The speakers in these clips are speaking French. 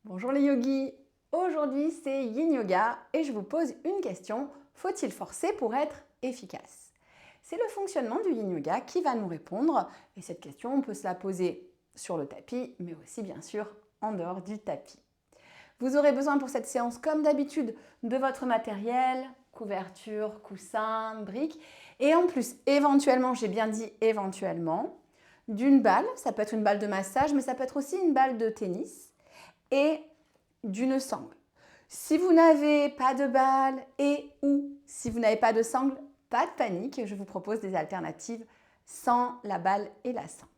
Bonjour les yogis, aujourd'hui c'est Yin Yoga et je vous pose une question, faut-il forcer pour être efficace? C'est le fonctionnement du Yin Yoga qui va nous répondre et cette question on peut se la poser sur le tapis mais aussi bien sûr en dehors du tapis. Vous aurez besoin pour cette séance comme d'habitude de votre matériel, couverture, coussin, briques et en plus éventuellement, j'ai bien dit éventuellement, d'une balle, ça peut être une balle de massage mais ça peut être aussi une balle de tennis et d'une sangle. Si vous n'avez pas de balle et ou si vous n'avez pas de sangle, pas de panique, je vous propose des alternatives sans la balle et la sangle.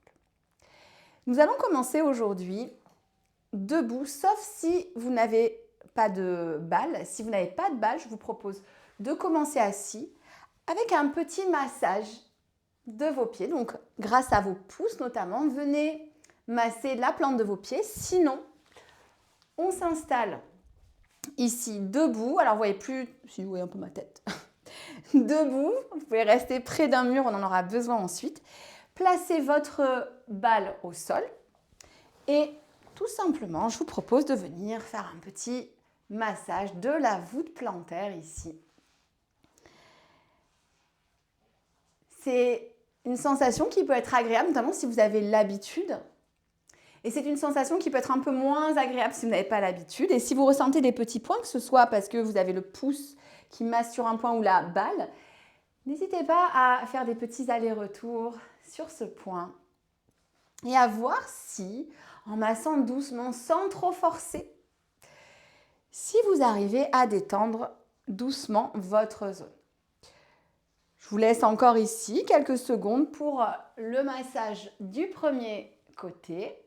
Nous allons commencer aujourd'hui debout, sauf si vous n'avez pas de balle. Si vous n'avez pas de balle, je vous propose de commencer assis avec un petit massage de vos pieds. Donc, grâce à vos pouces notamment, venez masser la plante de vos pieds. Sinon, on s'installe ici debout. Alors, vous voyez plus, si vous voyez un peu ma tête. Debout, vous pouvez rester près d'un mur, on en aura besoin ensuite. Placez votre balle au sol et tout simplement, je vous propose de venir faire un petit massage de la voûte plantaire ici. C'est une sensation qui peut être agréable, notamment si vous avez l'habitude. Et c'est une sensation qui peut être un peu moins agréable si vous n'avez pas l'habitude. Et si vous ressentez des petits points, que ce soit parce que vous avez le pouce qui masse sur un point ou la balle, n'hésitez pas à faire des petits allers-retours sur ce point et à voir si, en massant doucement, sans trop forcer, si vous arrivez à détendre doucement votre zone. Je vous laisse encore ici quelques secondes pour le massage du premier côté.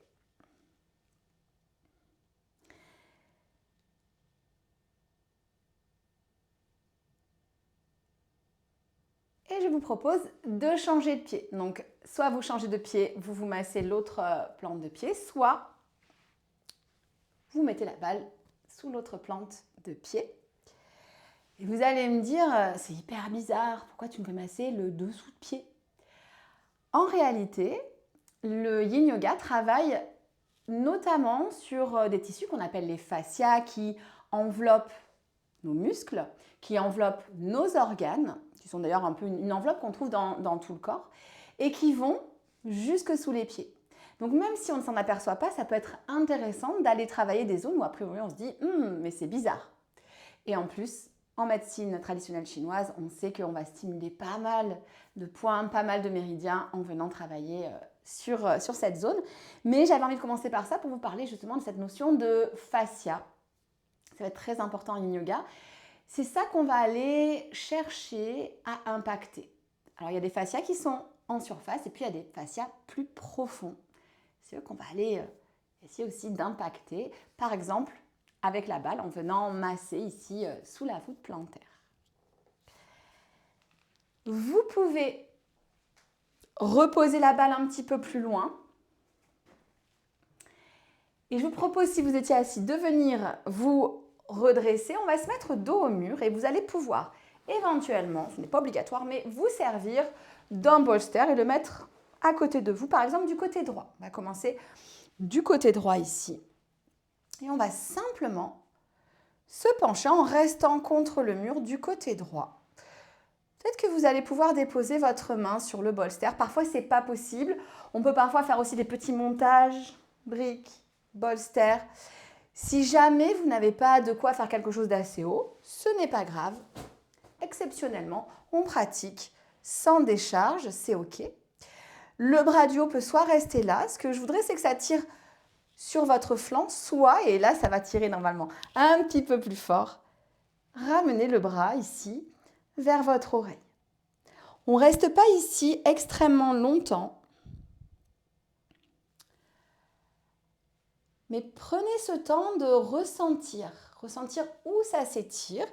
Et je vous propose de changer de pied. Donc, soit vous changez de pied, vous vous massez l'autre plante de pied, soit vous mettez la balle sous l'autre plante de pied. Et vous allez me dire, c'est hyper bizarre, pourquoi tu me fais masser le dessous de pied? En réalité, le Yin Yoga travaille notamment sur des tissus qu'on appelle les fascias qui enveloppent nos muscles, qui enveloppent nos organes, qui sont d'ailleurs un peu une enveloppe qu'on trouve dans tout le corps, et qui vont jusque sous les pieds. Donc même si on ne s'en aperçoit pas, ça peut être intéressant d'aller travailler des zones où a priori on se dit mais c'est bizarre. Et en plus, en médecine traditionnelle chinoise, on sait qu'on va stimuler pas mal de points, pas mal de méridiens en venant travailler sur cette zone. Mais j'avais envie de commencer par ça pour vous parler justement de cette notion de fascia. Ça va être très important en Yin Yoga. C'est ça qu'on va aller chercher à impacter. Alors il y a des fascias qui sont en surface et puis il y a des fascias plus profonds. C'est eux qu'on va aller essayer aussi d'impacter. Par exemple, avec la balle en venant masser ici sous la voûte plantaire. Vous pouvez reposer la balle un petit peu plus loin. Et je vous propose, si vous étiez assis, de venir vous redresser. On va se mettre dos au mur et vous allez pouvoir éventuellement, ce n'est pas obligatoire, mais vous servir d'un bolster et le mettre à côté de vous, par exemple du côté droit. On va commencer du côté droit ici. Et on va simplement se pencher en restant contre le mur du côté droit. Peut-être que vous allez pouvoir déposer votre main sur le bolster. Parfois, ce n'est pas possible. On peut parfois faire aussi des petits montages, briques, bolster. Si jamais vous n'avez pas de quoi faire quelque chose d'assez haut, ce n'est pas grave. Exceptionnellement, on pratique sans décharge, c'est OK. Le bras du haut peut soit rester là. Ce que je voudrais, c'est que ça tire sur votre flanc, soit, et là ça va tirer normalement un petit peu plus fort, ramenez le bras ici vers votre oreille. On ne reste pas ici extrêmement longtemps, mais prenez ce temps de ressentir où ça s'étire.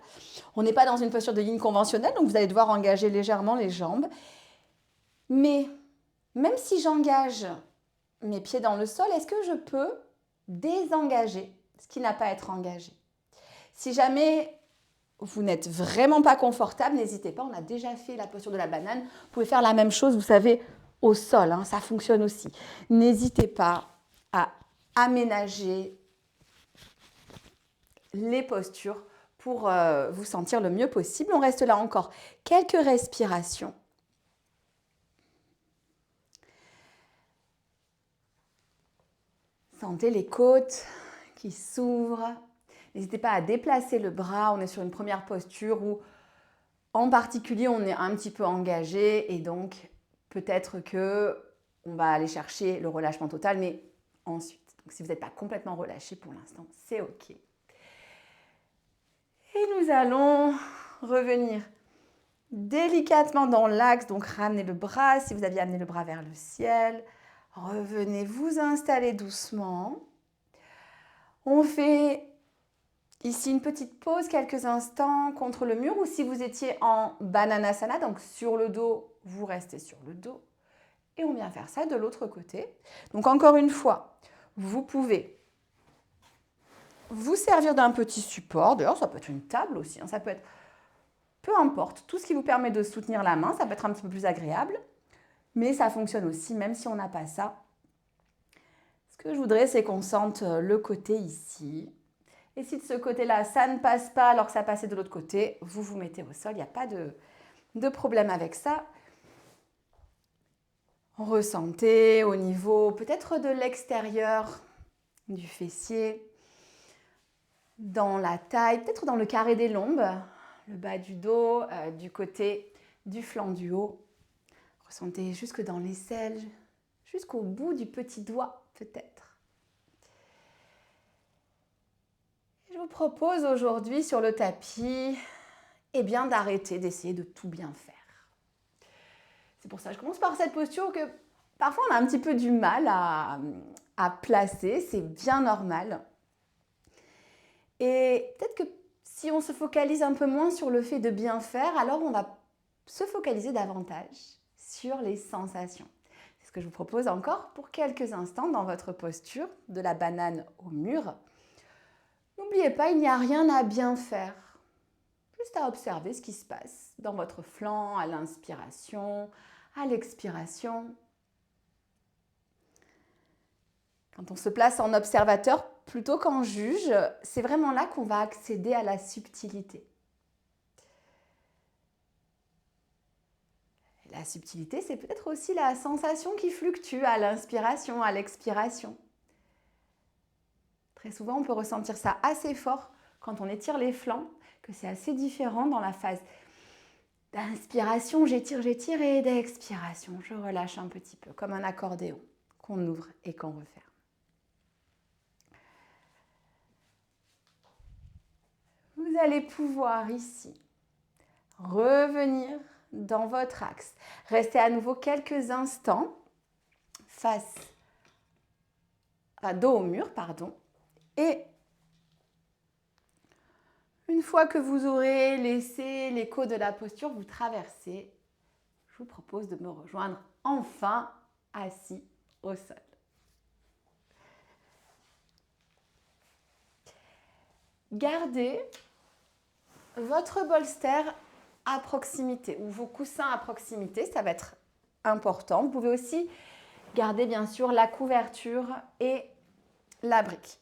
On n'est pas dans une posture de yin conventionnelle, donc vous allez devoir engager légèrement les jambes. Mais même si j'engage mes pieds dans le sol, est-ce que je peux désengager ce qui n'a pas à être engagé? Si jamais vous n'êtes vraiment pas confortable, n'hésitez pas, on a déjà fait la posture de la banane. Vous pouvez faire la même chose, vous savez, au sol, hein, ça fonctionne aussi. N'hésitez pas à aménager les postures pour vous sentir le mieux possible. On reste là encore quelques respirations. Sentez les côtes qui s'ouvrent. N'hésitez pas à déplacer le bras. On est sur une première posture où, en particulier, on est un petit peu engagé et donc peut-être que on va aller chercher le relâchement total, mais ensuite. Donc, si vous n'êtes pas complètement relâché pour l'instant, c'est OK. Et nous allons revenir délicatement dans l'axe. Donc, ramenez le bras si vous aviez amené le bras vers le ciel. Revenez vous installer doucement. On fait ici une petite pause, quelques instants contre le mur, ou si vous étiez en Bananasana, donc sur le dos, vous restez sur le dos. Et on vient faire ça de l'autre côté. Donc encore une fois, vous pouvez vous servir d'un petit support. D'ailleurs, ça peut être une table aussi, ça peut être, peu importe, tout ce qui vous permet de soutenir la main, ça peut être un petit peu plus agréable. Mais ça fonctionne aussi, même si on n'a pas ça. Ce que je voudrais, c'est qu'on sente le côté ici. Et si de ce côté-là, ça ne passe pas alors que ça passait de l'autre côté, vous vous mettez au sol. Il n'y a pas de problème avec ça. Ressentez au niveau peut-être de l'extérieur du fessier, dans la taille, peut-être dans le carré des lombes, le bas du dos, du côté du flanc du haut. Ressentez jusque dans l'aisselle, jusqu'au bout du petit doigt peut-être. Je vous propose aujourd'hui sur le tapis d'arrêter d'essayer de tout bien faire. C'est pour ça que je commence par cette posture que parfois on a un petit peu du mal à placer, c'est bien normal. Et peut-être que si on se focalise un peu moins sur le fait de bien faire, alors on va se focaliser davantage sur les sensations. C'est ce que je vous propose encore pour quelques instants dans votre posture de la banane au mur. N'oubliez pas, il n'y a rien à bien faire. Juste à observer ce qui se passe dans votre flanc, à l'inspiration, à l'expiration. Quand on se place en observateur plutôt qu'en juge, c'est vraiment là qu'on va accéder à la subtilité. Et la subtilité, c'est peut-être aussi la sensation qui fluctue à l'inspiration, à l'expiration. Très souvent, on peut ressentir ça assez fort quand on étire les flancs, que c'est assez différent dans la phase d'inspiration, j'étire, et d'expiration, je relâche un petit peu, comme un accordéon qu'on ouvre et qu'on referme. Vous allez pouvoir ici revenir dans votre axe. Restez à nouveau quelques instants dos au mur, et une fois que vous aurez laissé l'écho de la posture vous traverser, je vous propose de me rejoindre enfin assis au sol. Gardez votre bolster à proximité ou vos coussins à proximité, ça va être important. Vous pouvez aussi garder bien sûr la couverture et la brique.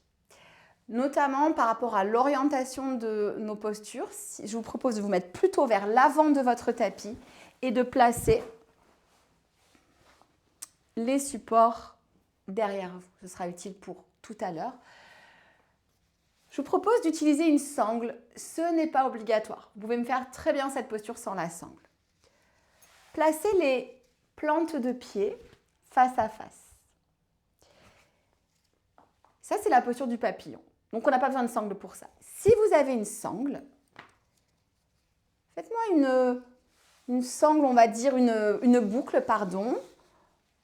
Notamment par rapport à l'orientation de nos postures, je vous propose de vous mettre plutôt vers l'avant de votre tapis et de placer les supports derrière vous. Ce sera utile pour tout à l'heure. Je vous propose d'utiliser une sangle. Ce n'est pas obligatoire. Vous pouvez me faire très bien cette posture sans la sangle. Placez les plantes de pied face à face. Ça, c'est la posture du papillon. Donc, on n'a pas besoin de sangle pour ça. Si vous avez une sangle, faites-moi une sangle, on va dire une boucle,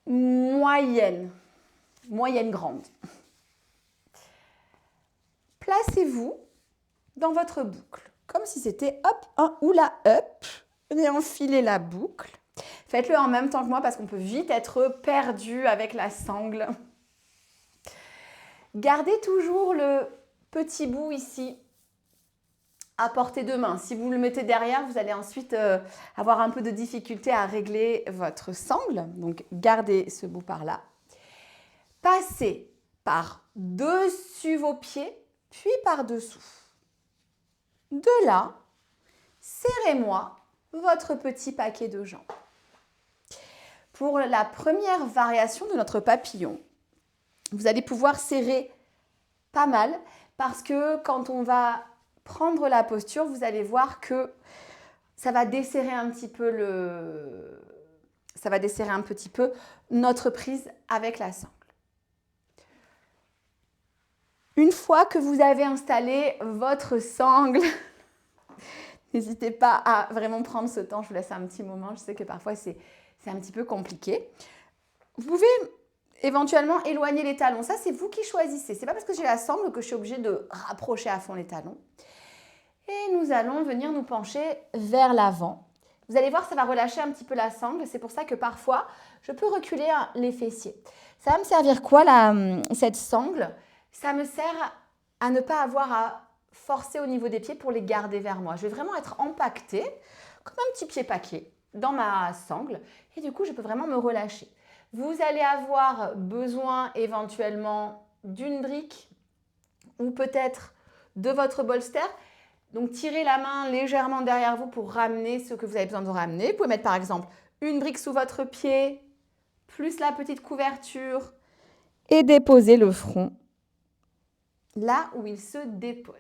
moyenne grande. Placez-vous dans votre boucle, comme si c'était hop, un hula up. Venez enfiler la boucle. Faites-le en même temps que moi parce qu'on peut vite être perdu avec la sangle. Gardez toujours le petit bout ici à portée de main. Si vous le mettez derrière, vous allez ensuite avoir un peu de difficulté à régler votre sangle. Donc, gardez ce bout par là. Passez par-dessus vos pieds, puis par-dessous. De là, serrez-moi votre petit paquet de jambes. Pour la première variation de notre papillon, vous allez pouvoir serrer pas mal parce que quand on va prendre la posture, vous allez voir que ça va desserrer un petit peu notre prise avec la sangle. Une fois que vous avez installé votre sangle, n'hésitez pas à vraiment prendre ce temps, je vous laisse un petit moment, je sais que parfois c'est un petit peu compliqué. Vous pouvez éventuellement éloigner les talons, ça c'est vous qui choisissez. C'est pas parce que j'ai la sangle que je suis obligée de rapprocher à fond les talons. Et nous allons venir nous pencher vers l'avant. Vous allez voir, ça va relâcher un petit peu la sangle. C'est pour ça que parfois, je peux reculer les fessiers. Ça va me servir quoi, cette sangle? Ça me sert à ne pas avoir à forcer au niveau des pieds pour les garder vers moi. Je vais vraiment être empaquetée, comme un petit pied paquet, dans ma sangle. Et du coup, je peux vraiment me relâcher. Vous allez avoir besoin éventuellement d'une brique ou peut-être de votre bolster. Donc, tirez la main légèrement derrière vous pour ramener ce que vous avez besoin de ramener. Vous pouvez mettre par exemple une brique sous votre pied, plus la petite couverture et déposer le front là où il se dépose.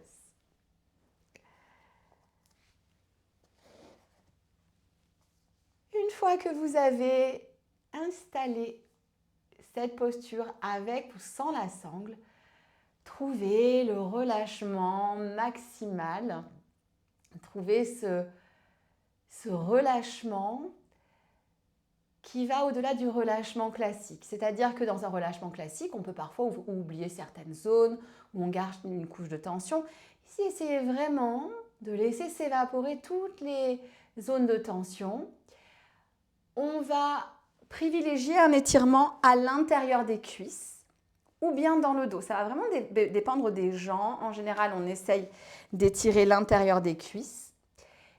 Une fois que vous avez installé cette posture avec ou sans la sangle, trouvez le relâchement maximal. Trouvez ce relâchement qui va au-delà du relâchement classique. C'est-à-dire que dans un relâchement classique, on peut parfois oublier certaines zones où on garde une couche de tension. Ici, essayez vraiment de laisser s'évaporer toutes les zones de tension. On va privilégier un étirement à l'intérieur des cuisses ou bien dans le dos. Ça va vraiment dépendre des gens. En général, on essaye d'étirer l'intérieur des cuisses.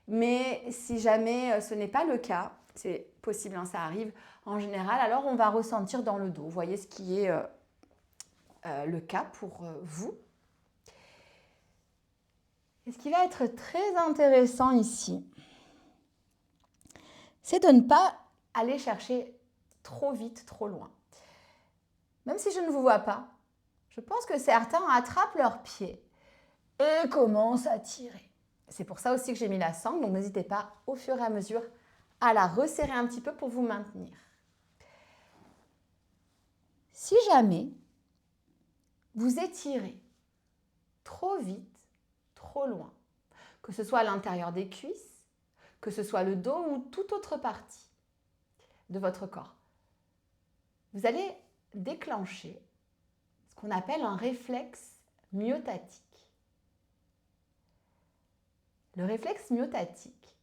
Mais si jamais ce n'est pas le cas, c'est possible, hein, ça arrive en général, alors on va ressentir dans le dos. Vous voyez ce qui est le cas pour vous. Et ce qui va être très intéressant ici, c'est de ne pas aller chercher trop vite, trop loin. Même si je ne vous vois pas, je pense que certains attrapent leurs pieds et commencent à tirer. C'est pour ça aussi que j'ai mis la sangle, donc n'hésitez pas au fur et à mesure à la resserrer un petit peu pour vous maintenir. Si jamais vous étirez trop vite, trop loin, que ce soit à l'intérieur des cuisses, que ce soit le dos ou toute autre partie de votre corps, vous allez déclencher ce qu'on appelle un réflexe myotatique. Le réflexe myotatique,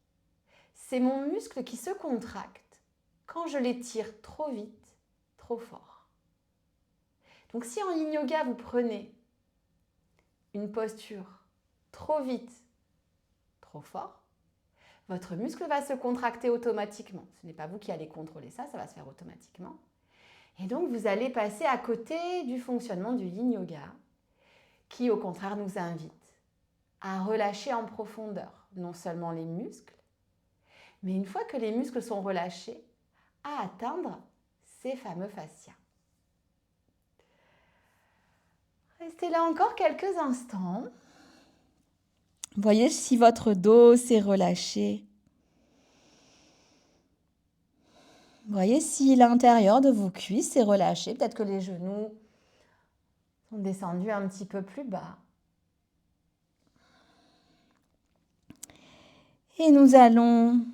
c'est mon muscle qui se contracte quand je l'étire trop vite, trop fort. Donc si en yin yoga vous prenez une posture trop vite, trop fort, votre muscle va se contracter automatiquement. Ce n'est pas vous qui allez contrôler ça, ça va se faire automatiquement. Et donc vous allez passer à côté du fonctionnement du yin yoga qui au contraire nous invite à relâcher en profondeur non seulement les muscles, mais une fois que les muscles sont relâchés, à atteindre ces fameux fascias. Restez là encore quelques instants. Voyez si votre dos s'est relâché. Voyez si l'intérieur de vos cuisses s'est relâché. Peut-être que les genoux sont descendus un petit peu plus bas. Et nous allons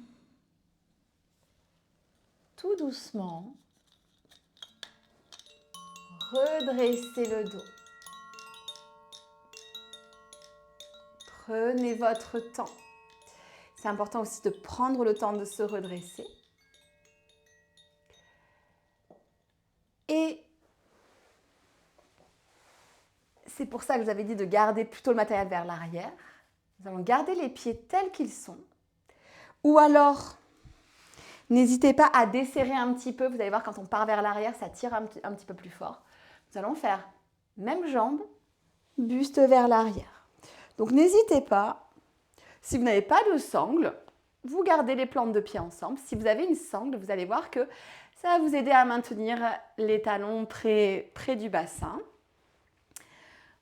tout doucement redresser le dos. Prenez votre temps. C'est important aussi de prendre le temps de se redresser. Et c'est pour ça que je vous avais dit de garder plutôt le matériel vers l'arrière. Nous allons garder les pieds tels qu'ils sont. Ou alors, n'hésitez pas à desserrer un petit peu. Vous allez voir, quand on part vers l'arrière, ça tire un petit peu plus fort. Nous allons faire même jambe, buste vers l'arrière. Donc, n'hésitez pas Si vous n'avez pas de sangle, vous gardez les plantes de pied ensemble. Si vous avez une sangle, vous allez voir que ça va vous aider à maintenir les talons près du bassin.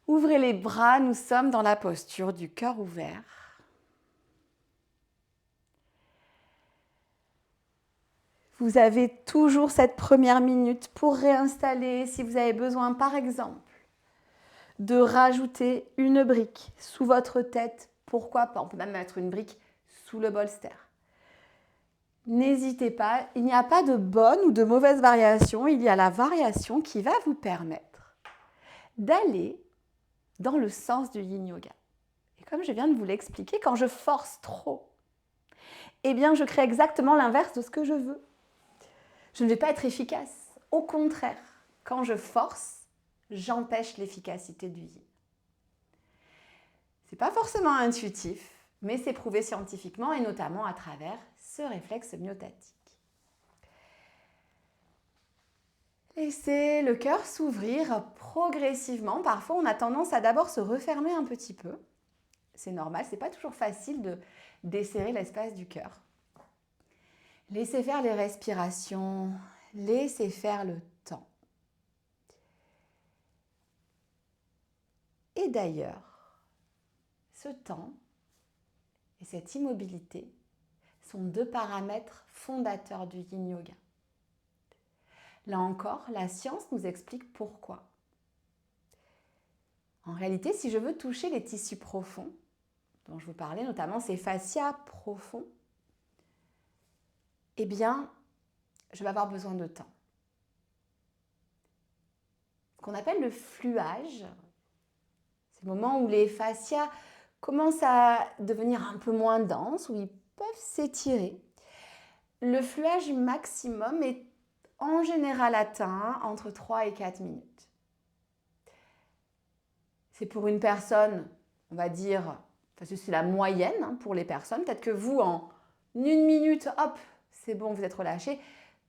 Ouvrez les bras, nous sommes dans la posture du cœur ouvert. Vous avez toujours cette première minute pour réinstaller, si vous avez besoin par exemple, de rajouter une brique sous votre tête. Pourquoi pas? On peut même mettre une brique sous le bolster. N'hésitez pas, il n'y a pas de bonne ou de mauvaise variation, il y a la variation qui va vous permettre d'aller dans le sens du yin yoga. Et comme je viens de vous l'expliquer, quand je force trop, eh bien je crée exactement l'inverse de ce que je veux. Je ne vais pas être efficace. Au contraire, quand je force, j'empêche l'efficacité du yin. Ce n'est pas forcément intuitif, mais c'est prouvé scientifiquement et notamment à travers ce réflexe myotatique. Laissez le cœur s'ouvrir progressivement. Parfois, on a tendance à d'abord se refermer un petit peu. C'est normal, ce n'est pas toujours facile de desserrer l'espace du cœur. Laissez faire les respirations, laissez faire le temps. Et d'ailleurs, ce temps et cette immobilité sont deux paramètres fondateurs du yin yoga. Là encore, la science nous explique pourquoi. En réalité, si je veux toucher les tissus profonds, dont je vous parlais, notamment ces fascias profonds, eh bien, je vais avoir besoin de temps. Ce qu'on appelle le fluage, c'est le moment où les fascias commencent à devenir un peu moins denses, où ils peuvent s'étirer. Le fluage maximum est en général atteint entre 3 et 4 minutes. C'est pour une personne, on va dire, parce que c'est la moyenne pour les personnes. Peut-être que vous, en 1 minute, hop, c'est bon, vous êtes relâché.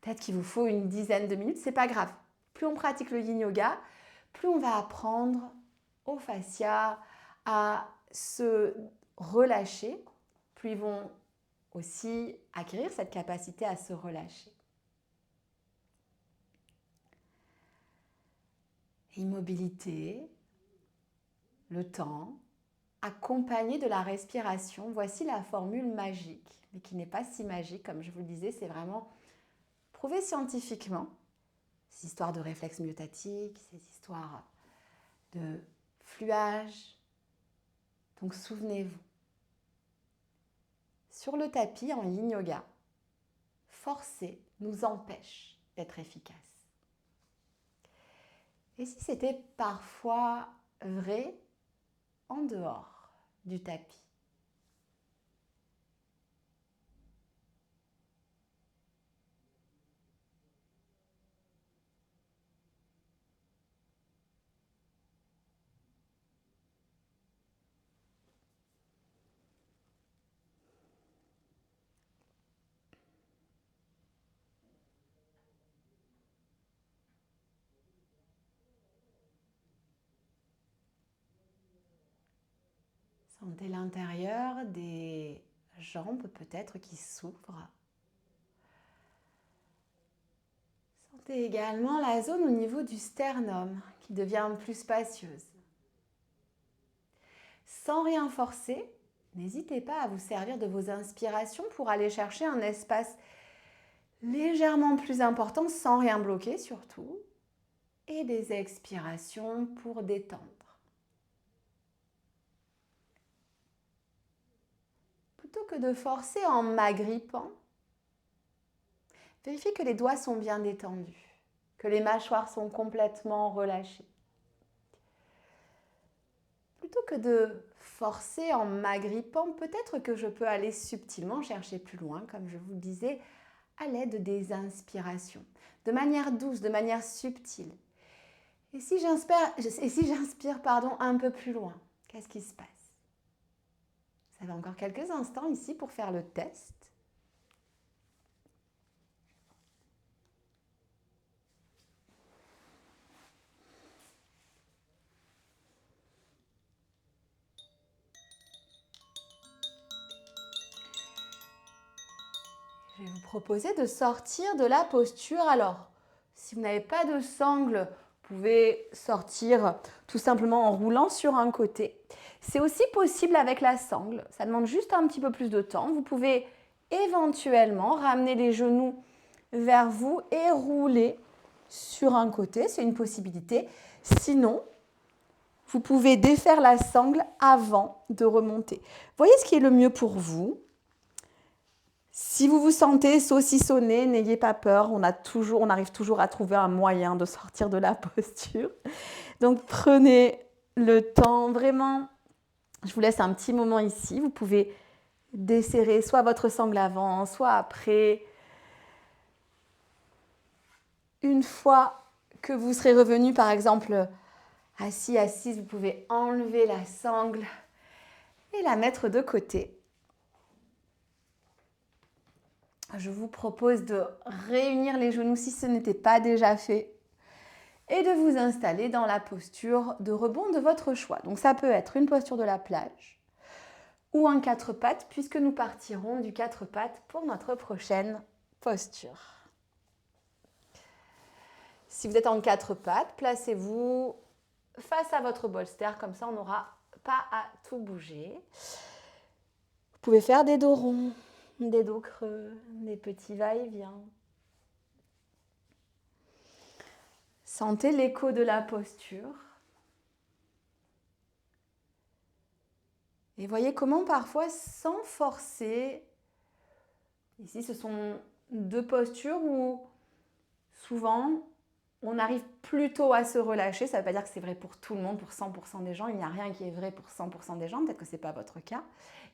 Peut-être qu'il vous faut une dizaine de minutes, c'est pas grave. Plus on pratique le yin yoga, plus on va apprendre aux fascias à se relâcher, plus ils vont aussi acquérir cette capacité à se relâcher. Immobilité, le temps, accompagné de la respiration. Voici la formule magique, mais qui n'est pas si magique, comme je vous le disais, c'est vraiment prouvé scientifiquement. Ces histoires de réflexes myotatiques, ces histoires de fluage. Donc souvenez-vous, sur le tapis en yin yoga, forcer nous empêche d'être efficace. Et si c'était parfois vrai en dehors du tapis? Sentez l'intérieur des jambes peut-être qui s'ouvrent. Sentez également la zone au niveau du sternum qui devient plus spacieuse. Sans rien forcer, n'hésitez pas à vous servir de vos inspirations pour aller chercher un espace légèrement plus important sans rien bloquer surtout. Et des expirations pour détendre. Plutôt que de forcer en m'agrippant, vérifiez que les doigts sont bien détendus, que les mâchoires sont complètement relâchées. Plutôt que de forcer en m'agrippant, peut-être que je peux aller subtilement chercher plus loin, comme je vous le disais, à l'aide des inspirations, de manière douce, de manière subtile. Et si j'inspire un peu plus loin, qu'est-ce qui se passe? Vous avez encore quelques instants ici pour faire le test. Je vais vous proposer de sortir de la posture. Alors, si vous n'avez pas de sangle, vous pouvez sortir tout simplement en roulant sur un côté. C'est aussi possible avec la sangle. Ça demande juste un petit peu plus de temps. Vous pouvez éventuellement ramener les genoux vers vous et rouler sur un côté. C'est une possibilité. Sinon, vous pouvez défaire la sangle avant de remonter. Voyez ce qui est le mieux pour vous. Si vous vous sentez saucissonné, n'ayez pas peur. On arrive toujours à trouver un moyen de sortir de la posture. Donc, prenez le temps. Vraiment, je vous laisse un petit moment ici. Vous pouvez desserrer soit votre sangle avant, soit après. Une fois que vous serez revenu, par exemple, assis, assise, vous pouvez enlever la sangle et la mettre de côté. Je vous propose de réunir les genoux si ce n'était pas déjà fait et de vous installer dans la posture de rebond de votre choix. Donc ça peut être une posture de la plage ou un quatre pattes puisque nous partirons du quatre pattes pour notre prochaine posture. Si vous êtes en quatre pattes, placez-vous face à votre bolster, comme ça on n'aura pas à tout bouger. Vous pouvez faire des dos ronds, des dos creux, des petits va-et-vient. Sentez l'écho de la posture. Et voyez comment parfois, sans forcer, ici ce sont deux postures où souvent on arrive plutôt à se relâcher. Ça ne veut pas dire que c'est vrai pour tout le monde, pour 100% des gens. Il n'y a rien qui est vrai pour 100% des gens. Peut-être que ce n'est pas votre cas.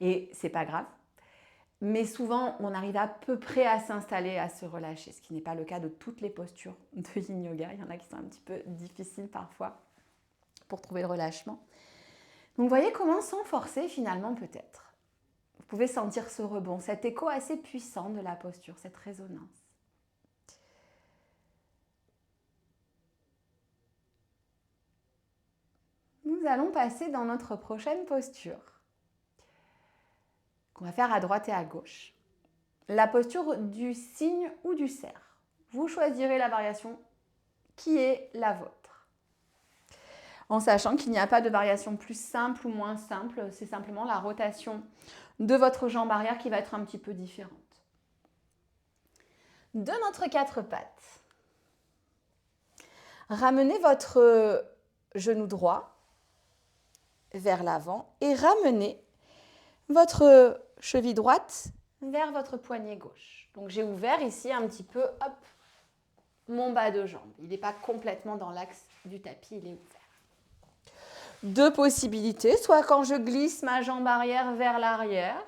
Et ce n'est pas grave. Mais souvent, on arrive à peu près à s'installer, à se relâcher, ce qui n'est pas le cas de toutes les postures de Yin Yoga. Il y en a qui sont un petit peu difficiles parfois pour trouver le relâchement. Donc, voyez comment, sans forcer finalement peut-être, vous pouvez sentir ce rebond, cet écho assez puissant de la posture, cette résonance. Nous allons passer dans notre prochaine posture, qu'on va faire à droite et à gauche. La posture du cygne ou du cerf. Vous choisirez la variation qui est la vôtre. En sachant qu'il n'y a pas de variation plus simple ou moins simple, c'est simplement la rotation de votre jambe arrière qui va être un petit peu différente. De notre quatre pattes, ramenez votre genou droit vers l'avant et ramenez votre cheville droite vers votre poignet gauche. Donc j'ai ouvert ici un petit peu, hop, mon bas de jambe. Il n'est pas complètement dans l'axe du tapis, il est ouvert. Deux possibilités, soit quand je glisse ma jambe arrière vers l'arrière,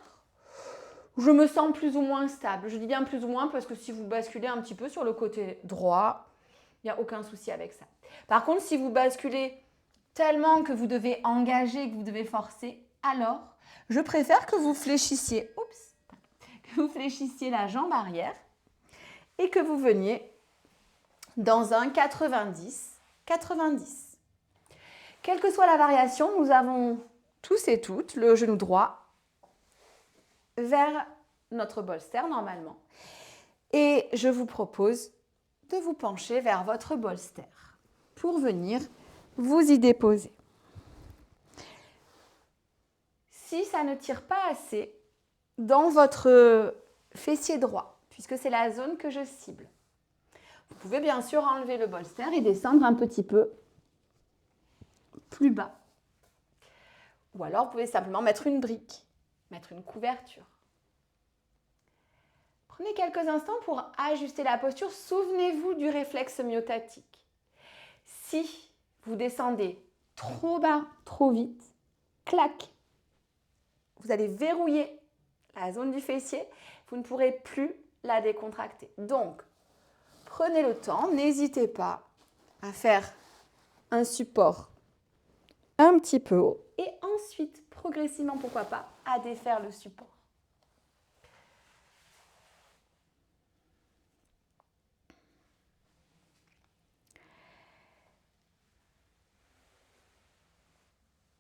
je me sens plus ou moins stable. Je dis bien plus ou moins parce que si vous basculez un petit peu sur le côté droit, il n'y a aucun souci avec ça. Par contre, si vous basculez tellement que vous devez engager, que vous devez forcer, alors je préfère que vous fléchissiez, la jambe arrière et que vous veniez dans un 90-90. Quelle que soit la variation, nous avons tous et toutes le genou droit vers notre bolster normalement. Et je vous propose de vous pencher vers votre bolster pour venir vous y déposer. Si ça ne tire pas assez dans votre fessier droit, puisque c'est la zone que je cible, vous pouvez bien sûr enlever le bolster et descendre un petit peu plus bas. Ou alors, vous pouvez simplement mettre une brique, mettre une couverture. Prenez quelques instants pour ajuster la posture. Souvenez-vous du réflexe myotatique. Si vous descendez trop bas, trop vite, clac, vous allez verrouiller la zone du fessier, vous ne pourrez plus la décontracter. Donc, prenez le temps, n'hésitez pas à faire un support un petit peu haut et ensuite, progressivement, pourquoi pas, à défaire le support.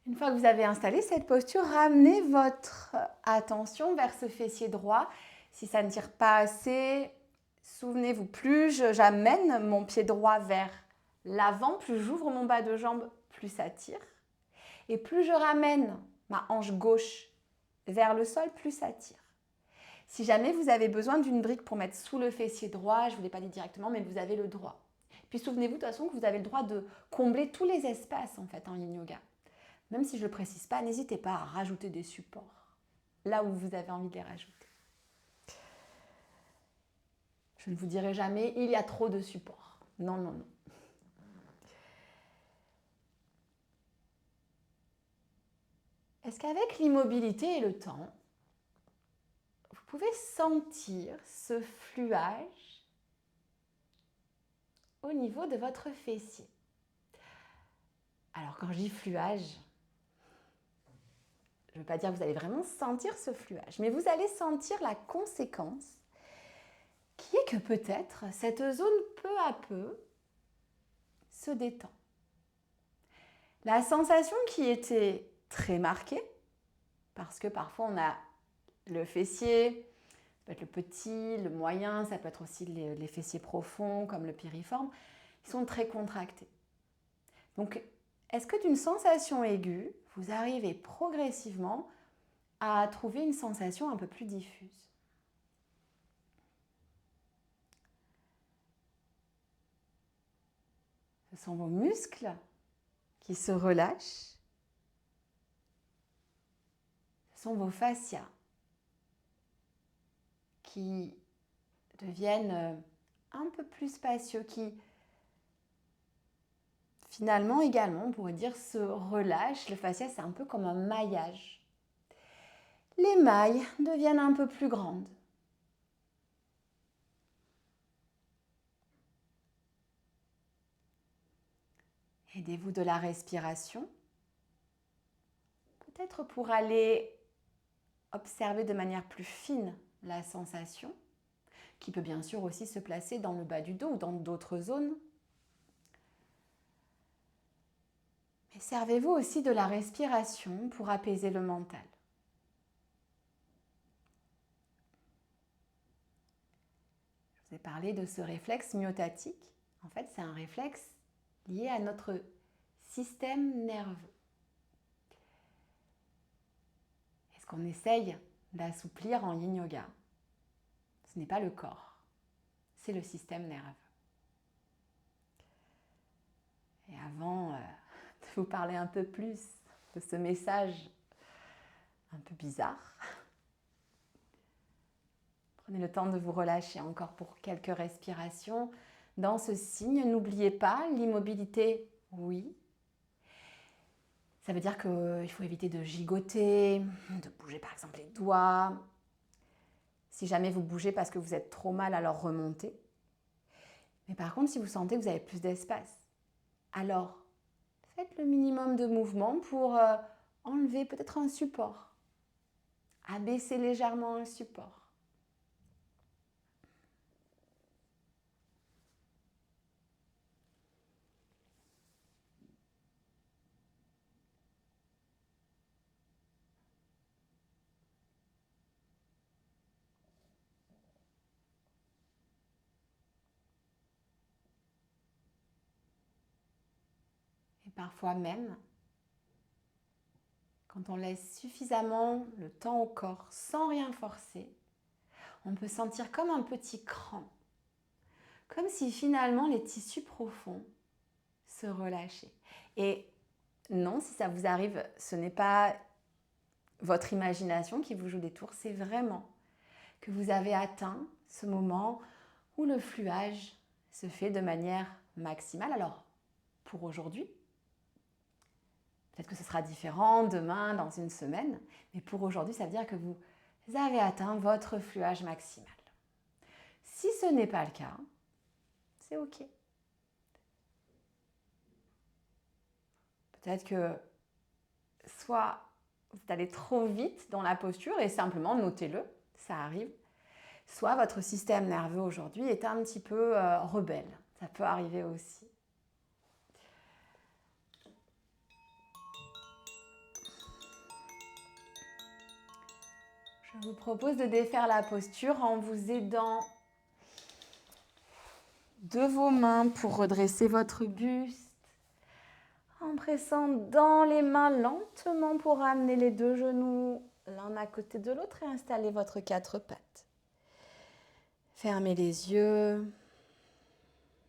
Une fois que vous avez installé cette posture, ramenez votre attention vers ce fessier droit Si ça ne tire pas assez, souvenez-vous, plus j'amène mon pied droit vers l'avant, plus j'ouvre mon bas de jambe, plus ça tire. Et plus je ramène ma hanche gauche vers le sol, plus ça tire. Si jamais vous avez besoin d'une brique pour mettre sous le fessier droit, je ne vous l'ai pas dit directement, mais vous avez le droit. Puis souvenez-vous de toute façon que vous avez le droit de combler tous les espaces en fait en yin yoga. Même si je ne le précise pas, n'hésitez pas à rajouter des supports là où vous avez envie de les rajouter. Je ne vous dirai jamais, il y a trop de supports. Non, non, non. Est-ce qu'avec l'immobilité et le temps, vous pouvez sentir ce fluage au niveau de votre fessier? Alors quand je dis fluage, je ne veux pas dire que vous allez vraiment sentir ce fluage, mais vous allez sentir la conséquence qui est que peut-être cette zone peu à peu se détend. La sensation qui était très marquée, parce que parfois on a le fessier, ça peut être le petit, le moyen, ça peut être aussi les fessiers profonds comme le piriforme, ils sont très contractés. Donc, est-ce que d'une sensation aiguë, vous arrivez progressivement à trouver une sensation un peu plus diffuse? Ce sont vos muscles qui se relâchent. Ce sont vos fascias qui deviennent un peu plus spacieux, qui finalement également, on pourrait dire, se relâchent. Le fascia, c'est un peu comme un maillage. Les mailles deviennent un peu plus grandes. Aidez-vous de la respiration, peut-être pour aller observer de manière plus fine la sensation, qui peut bien sûr aussi se placer dans le bas du dos ou dans d'autres zones. Mais servez-vous aussi de la respiration pour apaiser le mental. Je vous ai parlé de ce réflexe myotatique. En fait, c'est un réflexe lié à notre système nerveux. Et ce qu'on essaye d'assouplir en yin yoga, ce n'est pas le corps, c'est le système nerveux. Et avant de vous parler un peu plus de ce message un peu bizarre, prenez le temps de vous relâcher encore pour quelques respirations. Dans ce signe, n'oubliez pas, l'immobilité, oui. Ça veut dire qu'il faut éviter de gigoter, de bouger par exemple les doigts. Si jamais vous bougez parce que vous êtes trop mal, alors remontez. Mais par contre, si vous sentez que vous avez plus d'espace, alors faites le minimum de mouvement pour enlever peut-être un support, abaisser légèrement un support. Et parfois même, quand on laisse suffisamment le temps au corps sans rien forcer, on peut sentir comme un petit cran, comme si finalement les tissus profonds se relâchaient. Et non, si ça vous arrive, ce n'est pas votre imagination qui vous joue des tours, c'est vraiment que vous avez atteint ce moment où le fluage se fait de manière maximale. Alors, pour aujourd'hui, peut-être que ce sera différent demain, dans une semaine, mais pour aujourd'hui, ça veut dire que vous avez atteint votre fluage maximal. Si ce n'est pas le cas, c'est OK. Peut-être que soit vous allez trop vite dans la posture et simplement notez-le, ça arrive. Soit votre système nerveux aujourd'hui est un petit peu rebelle. Ça peut arriver aussi. Je Je vous propose de défaire la posture en vous aidant de vos mains pour redresser votre buste, en pressant dans les mains lentement pour amener les deux genoux l'un à côté de l'autre et installer votre quatre pattes. Fermez les yeux.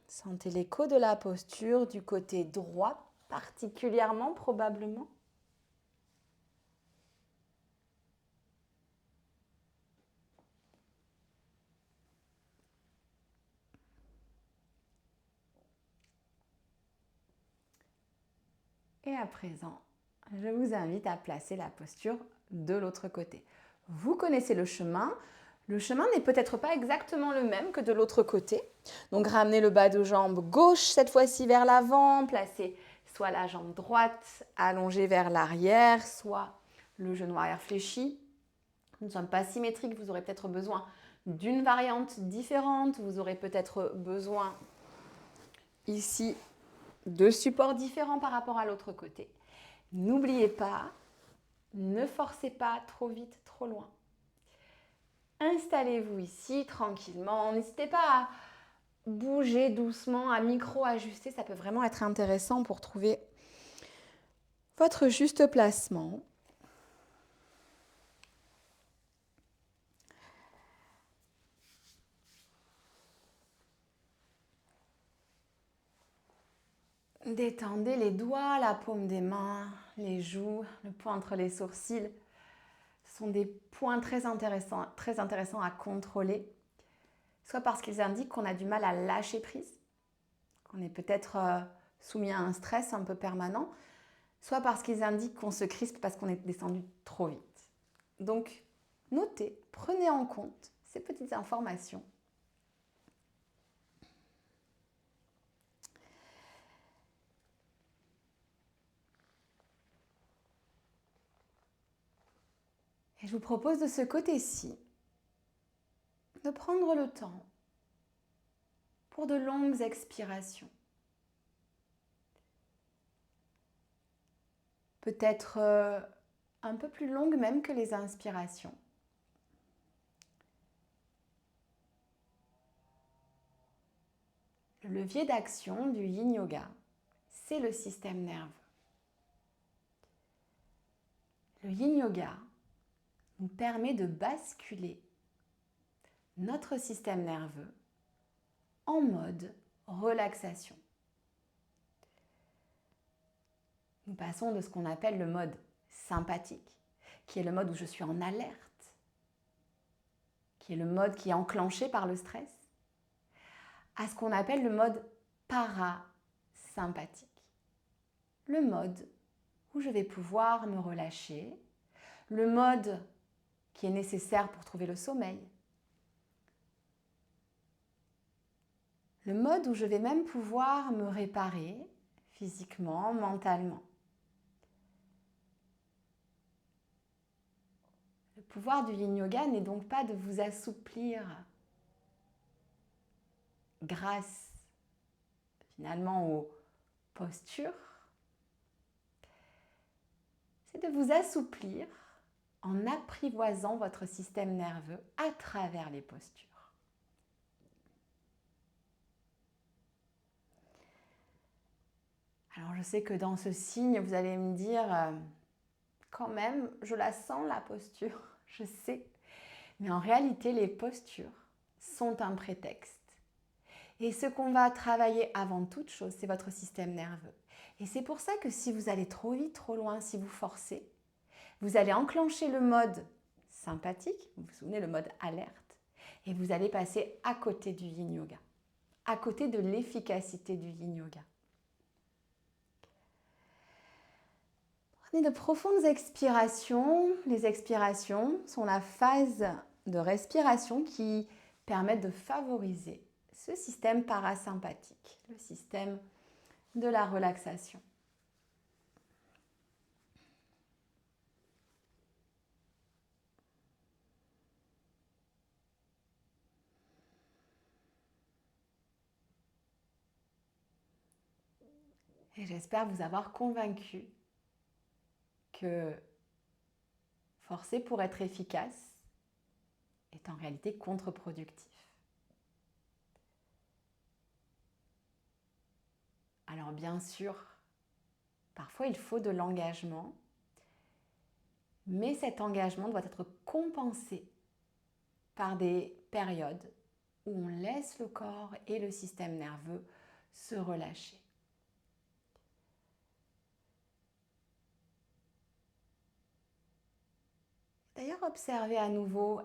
Sentez l'écho de la posture du côté droit, particulièrement probablement. Et à présent, je vous invite à placer la posture de l'autre côté. Vous connaissez le chemin. Le chemin n'est peut-être pas exactement le même que de l'autre côté. Donc ramenez le bas de jambe gauche cette fois-ci vers l'avant. Placez soit la jambe droite allongée vers l'arrière, soit le genou arrière fléchi. Nous ne sommes pas symétriques. Vous aurez peut-être besoin d'une variante différente. Vous aurez peut-être besoin ici de supports différents par rapport à l'autre côté. N'oubliez pas, ne forcez pas trop vite, trop loin. Installez-vous ici tranquillement. N'hésitez pas à bouger doucement, à micro-ajuster. Ça peut vraiment être intéressant pour trouver votre juste placement. Détendez les doigts, la paume des mains, les joues, le point entre les sourcils. Ce sont des points très intéressants à contrôler. Soit parce qu'ils indiquent qu'on a du mal à lâcher prise, qu'on est peut-être soumis à un stress un peu permanent, soit parce qu'ils indiquent qu'on se crispe parce qu'on est descendu trop vite. Donc, notez, prenez en compte ces petites informations. Et je vous propose de ce côté-ci de prendre le temps pour de longues expirations. Peut-être un peu plus longues même que les inspirations. Le levier d'action du Yin Yoga, c'est le système nerveux. Le Yin Yoga nous permet de basculer notre système nerveux en mode relaxation. Nous passons de ce qu'on appelle le mode sympathique, qui est le mode où je suis en alerte, qui est le mode qui est enclenché par le stress, à ce qu'on appelle le mode parasympathique. Le mode où je vais pouvoir me relâcher, le mode qui est nécessaire pour trouver le sommeil, le mode où je vais même pouvoir me réparer physiquement, mentalement. Le pouvoir du Yin Yoga n'est donc pas de vous assouplir grâce finalement aux postures, c'est de vous assouplir en apprivoisant votre système nerveux à travers les postures. Alors je sais que dans ce signe, vous allez me dire, quand même, je la sens la posture, je sais. Mais en réalité, les postures sont un prétexte. Et ce qu'on va travailler avant toute chose, c'est votre système nerveux. Et c'est pour ça que si vous allez trop vite, trop loin, si vous forcez, vous allez enclencher le mode sympathique, vous vous souvenez, le mode alerte, et vous allez passer à côté du Yin Yoga, à côté de l'efficacité du Yin Yoga. Prenez de profondes expirations. Les expirations sont la phase de respiration qui permet de favoriser ce système parasympathique, le système de la relaxation. Et j'espère vous avoir convaincu que forcer pour être efficace, est en réalité contre-productif. Alors bien sûr, parfois il faut de l'engagement, mais cet engagement doit être compensé par des périodes où on laisse le corps et le système nerveux se relâcher. D'ailleurs, observez à nouveau,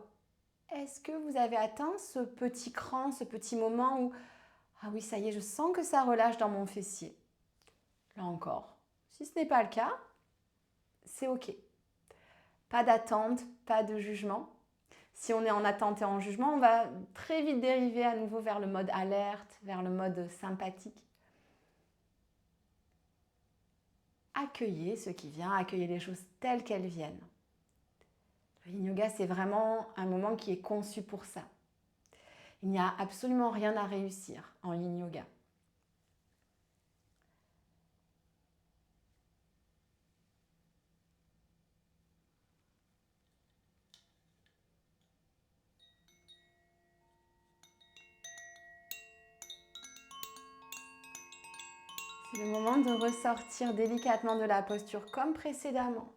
est-ce que vous avez atteint ce petit cran, ce petit moment où « Ah oui, ça y est, je sens que ça relâche dans mon fessier ». Là encore, si ce n'est pas le cas, c'est OK. Pas d'attente, pas de jugement. Si on est en attente et en jugement, on va très vite dériver à nouveau vers le mode alerte, vers le mode sympathique. Accueillez ce qui vient, accueillez les choses telles qu'elles viennent. Le Yin Yoga, c'est vraiment un moment qui est conçu pour ça. Il n'y a absolument rien à réussir en Yin Yoga. C'est le moment de ressortir délicatement de la posture comme précédemment,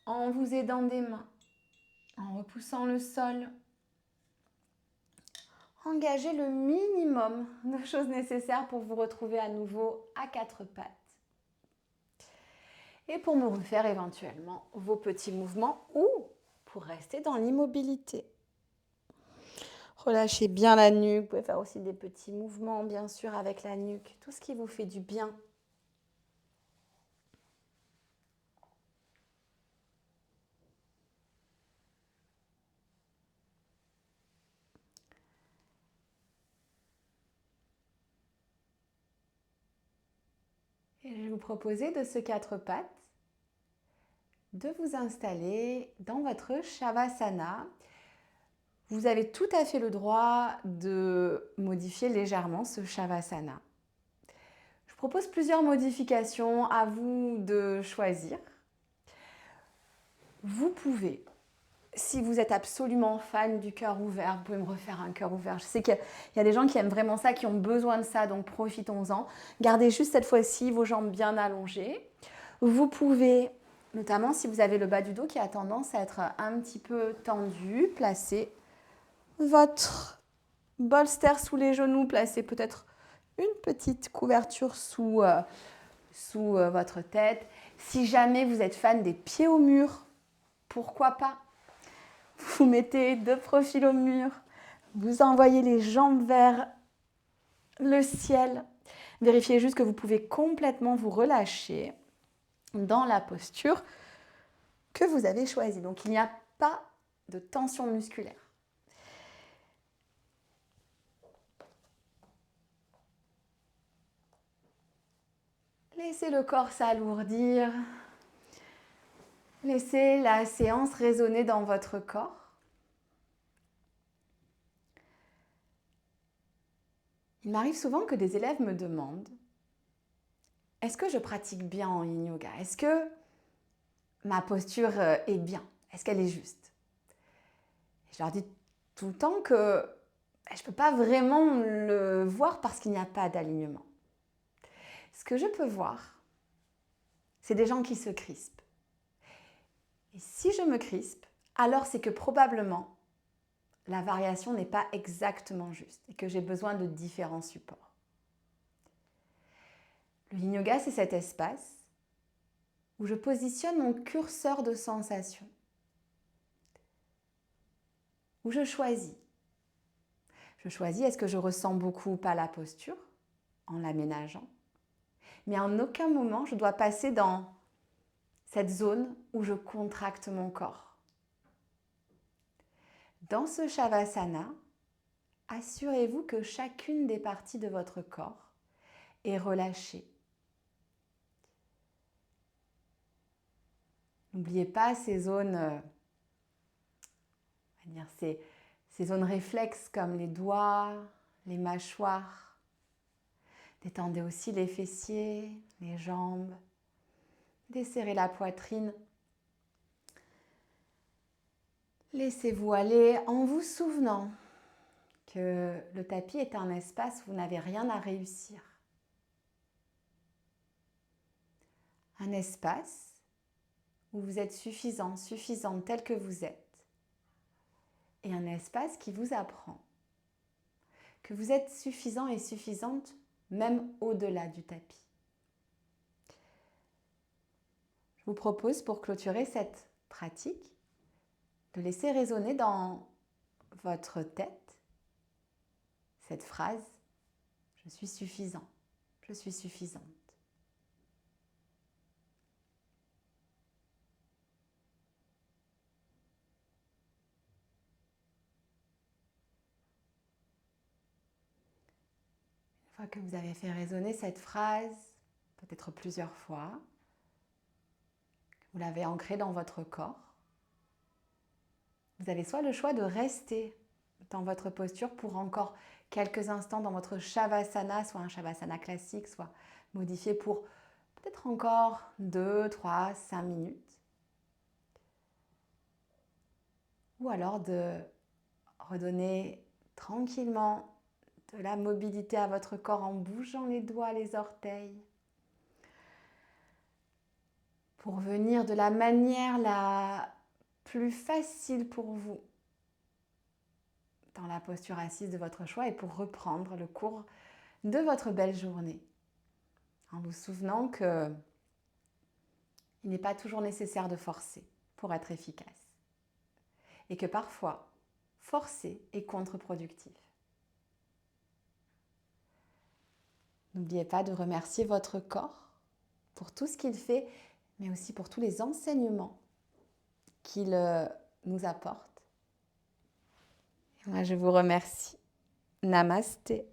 en vous aidant des mains, en repoussant le sol. Engagez le minimum de choses nécessaires pour vous retrouver à nouveau à quatre pattes. Et pour me refaire éventuellement vos petits mouvements ou pour rester dans l'immobilité. Relâchez bien la nuque, vous pouvez faire aussi des petits mouvements bien sûr avec la nuque, tout ce qui vous fait du bien. Et je vais vous proposer de ce quatre pattes de vous installer dans votre Shavasana. Vous avez tout à fait le droit de modifier légèrement ce Shavasana. Je propose plusieurs modifications, à vous de choisir. Vous pouvez, si vous êtes absolument fan du cœur ouvert, vous pouvez me refaire un cœur ouvert. Je sais qu'il y a des gens qui aiment vraiment ça, qui ont besoin de ça, donc profitons-en. Gardez juste cette fois-ci vos jambes bien allongées. Vous pouvez, notamment si vous avez le bas du dos qui a tendance à être un petit peu tendu, placer votre bolster sous les genoux, placez peut-être une petite couverture sous votre tête. Si jamais vous êtes fan des pieds au mur, pourquoi pas? Vous mettez de profil au mur, vous envoyez les jambes vers le ciel. Vérifiez juste que vous pouvez complètement vous relâcher dans la posture que vous avez choisie. Donc il n'y a pas de tension musculaire. Laissez le corps s'alourdir. Laissez la séance résonner dans votre corps. Il m'arrive souvent que des élèves me demandent « Est-ce que je pratique bien en Yin Yoga? Est-ce que ma posture est bien? Est-ce qu'elle est juste ?» Je leur dis tout le temps que je ne peux pas vraiment le voir parce qu'il n'y a pas d'alignement. Ce que je peux voir, c'est des gens qui se crispent. Et si je me crispe, alors c'est que probablement la variation n'est pas exactement juste et que j'ai besoin de différents supports. Le Yin Yoga, c'est cet espace où je positionne mon curseur de sensation, où je choisis. Je choisis, est-ce que je ressens beaucoup ou pas la posture en l'aménageant, mais en aucun moment je dois passer dans cette zone où je contracte mon corps. Dans ce Shavasana, assurez-vous que chacune des parties de votre corps est relâchée. N'oubliez pas ces zones, ces zones réflexes comme les doigts, les mâchoires. Détendez aussi les fessiers, les jambes. Desserrez la poitrine. Laissez-vous aller en vous souvenant que le tapis est un espace où vous n'avez rien à réussir. Un espace où vous êtes suffisant, suffisante tel que vous êtes. Et un espace qui vous apprend que vous êtes suffisant et suffisante même au-delà du tapis. Je vous propose pour clôturer cette pratique de laisser résonner dans votre tête cette phrase « Je suis suffisant, je suis suffisante ». Une fois que vous avez fait résonner cette phrase, peut-être plusieurs fois, que vous l'avez ancrée dans votre corps, vous avez soit le choix de rester dans votre posture pour encore quelques instants dans votre Shavasana, soit un Shavasana classique, soit modifié pour peut-être encore 2, 3, 5 minutes. Ou alors de redonner tranquillement de la mobilité à votre corps en bougeant les doigts, les orteils, pour venir de la manière la plus facile pour vous dans la posture assise de votre choix et pour reprendre le cours de votre belle journée. En vous souvenant qu'il n'est pas toujours nécessaire de forcer pour être efficace. Et que parfois, forcer est contre-productif. N'oubliez pas de remercier votre corps pour tout ce qu'il fait, mais aussi pour tous les enseignements qu'il nous apporte. Et moi, je vous remercie. Namasté.